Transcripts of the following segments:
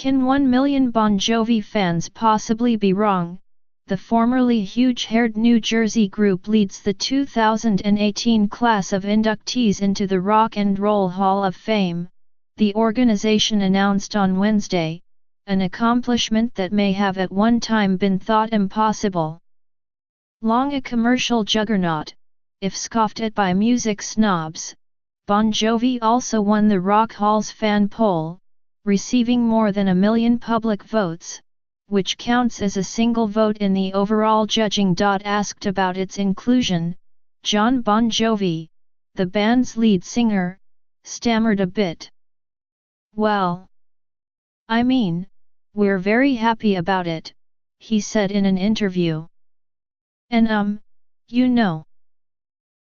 Can 1 million Bon Jovi fans possibly be wrong? The formerly huge-haired New Jersey group leads the 2018 class of inductees into the Rock and Roll Hall of Fame, the organization announced on Wednesday, an accomplishment that may have at one time been thought impossible. Long a commercial juggernaut, if scoffed at by music snobs, Bon Jovi also won the Rock Hall's fan poll, receiving more than 1 million public votes, which counts as a single vote in the overall judging. Asked about its inclusion, Jon Bon Jovi, the band's lead singer, stammered a bit. "Well, I mean, we're very happy about it," he said in an interview. "And you know,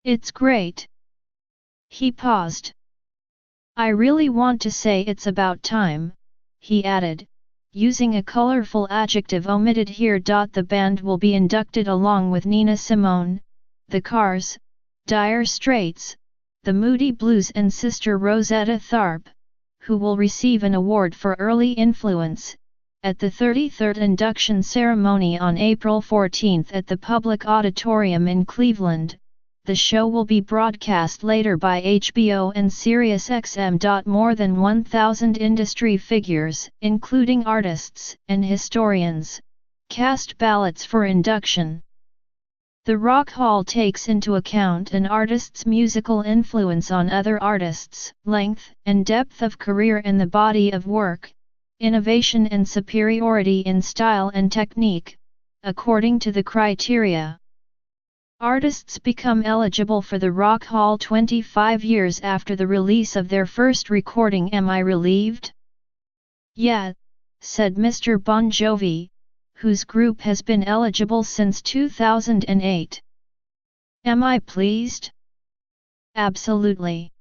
it's great." He paused. "I really want to say it's about time," he added, using a colorful adjective omitted here. The band will be inducted along with Nina Simone, The Cars, Dire Straits, The Moody Blues and Sister Rosetta Tharpe, who will receive an award for early influence, at the 33rd induction ceremony on April 14 at the Public Auditorium in Cleveland. The show will be broadcast later by HBO and SiriusXM. More than 1,000 industry figures, including artists and historians, cast ballots for induction. The Rock Hall takes into account an artist's musical influence on other artists, length and depth of career and the body of work, innovation and superiority in style and technique, according to the criteria. Artists become eligible for the Rock Hall 25 years after the release of their first recording. "Am I relieved?" "Yeah," said Mr. Bon Jovi, whose group has been eligible since 2008. "Am I pleased?" "Absolutely."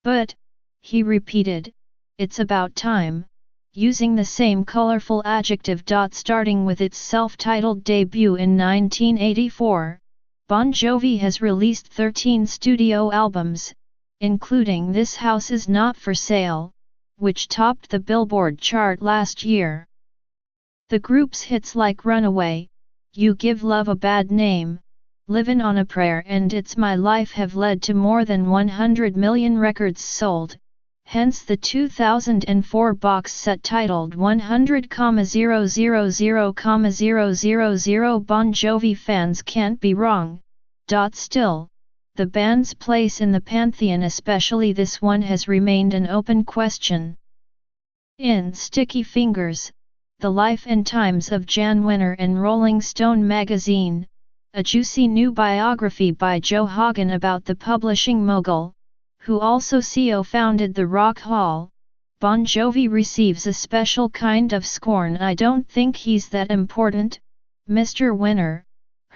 "But," he repeated, "it's about time," using the same colorful adjective. Starting with its self-titled debut in 1984, Bon Jovi has released 13 studio albums, including This House Is Not For Sale, which topped the Billboard chart last year. The group's hits like Runaway, You Give Love a Bad Name, Livin' on a Prayer and It's My Life have led to more than 100 million records sold, hence the 2004 box set titled 100,000,000. Bon Jovi fans can't be wrong. Still, the band's place in the pantheon, especially this one, has remained an open question. In Sticky Fingers, The Life and Times of Jan Wenner and Rolling Stone magazine, a juicy new biography by Joe Hagen about the publishing mogul, who also co-founded the Rock Hall, Bon Jovi receives a special kind of scorn. "I don't think he's that important," Mr. Wenner,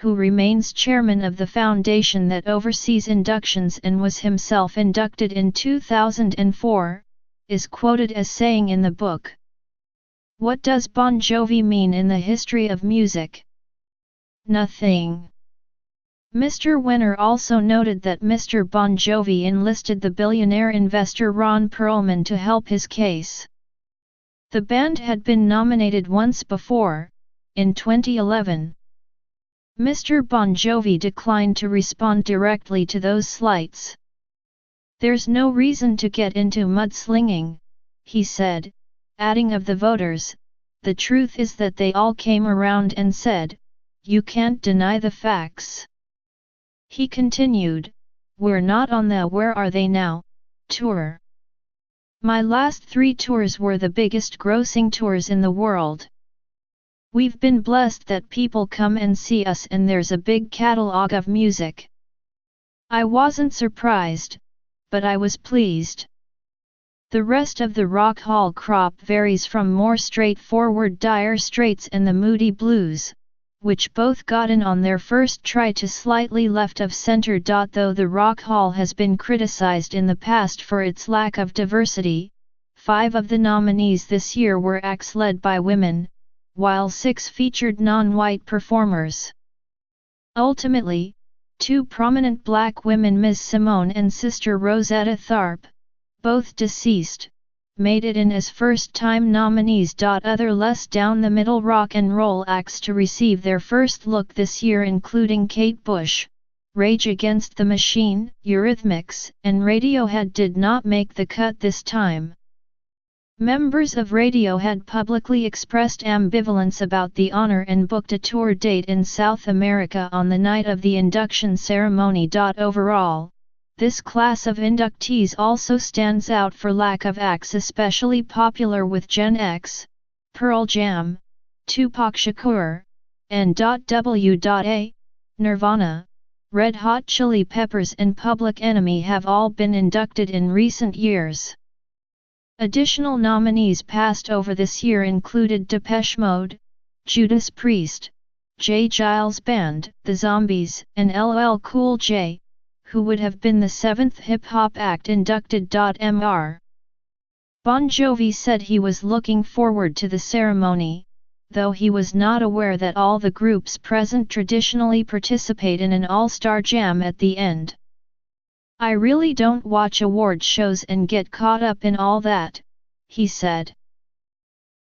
who remains chairman of the foundation that oversees inductions and was himself inducted in 2004, is quoted as saying in the book. What does Bon Jovi mean in the history of music? Nothing. Mr. Wenner also noted that Mr. Bon Jovi enlisted the billionaire investor Ron Perlman to help his case. The band had been nominated once before, in 2011. Mr. Bon Jovi declined to respond directly to those slights. "There's no reason to get into mudslinging," he said, adding of the voters, "The truth is that they all came around and said, you can't deny the facts." He continued, "We're not on the Where Are They Now tour. My last 3 tours were the biggest grossing tours in the world. We've been blessed that people come and see us and there's a big catalog of music. I wasn't surprised, but I was pleased." The rest of the Rock Hall crop varies from more straightforward Dire Straits and the Moody Blues, which both got in on their first try, to slightly left of center. Though the Rock Hall has been criticized in the past for its lack of diversity, 5 of the nominees this year were acts led by women, while 6 featured non-white performers. Ultimately, 2 prominent black women, Ms. Simone and Sister Rosetta Tharpe, both deceased, made it in as first-time nominees. Other less down-the-middle rock and roll acts to receive their first look this year including Kate Bush, Rage Against the Machine, Eurythmics, and Radiohead did not make the cut this time. Members of Radiohead publicly expressed ambivalence about the honor and booked a tour date in South America on the night of the induction ceremony. Overall, this class of inductees also stands out for lack of acts especially popular with Gen X, Pearl Jam, Tupac Shakur, and W.A. Nirvana, Red Hot Chili Peppers and Public Enemy have all been inducted in recent years. Additional nominees passed over this year included Depeche Mode, Judas Priest, J. Giles Band, The Zombies, and LL Cool J, who would have been the seventh hip-hop act inducted. Mr. Bon Jovi said he was looking forward to the ceremony, though he was not aware that all the groups present traditionally participate in an all-star jam at the end. "I really don't watch award shows and get caught up in all that," he said.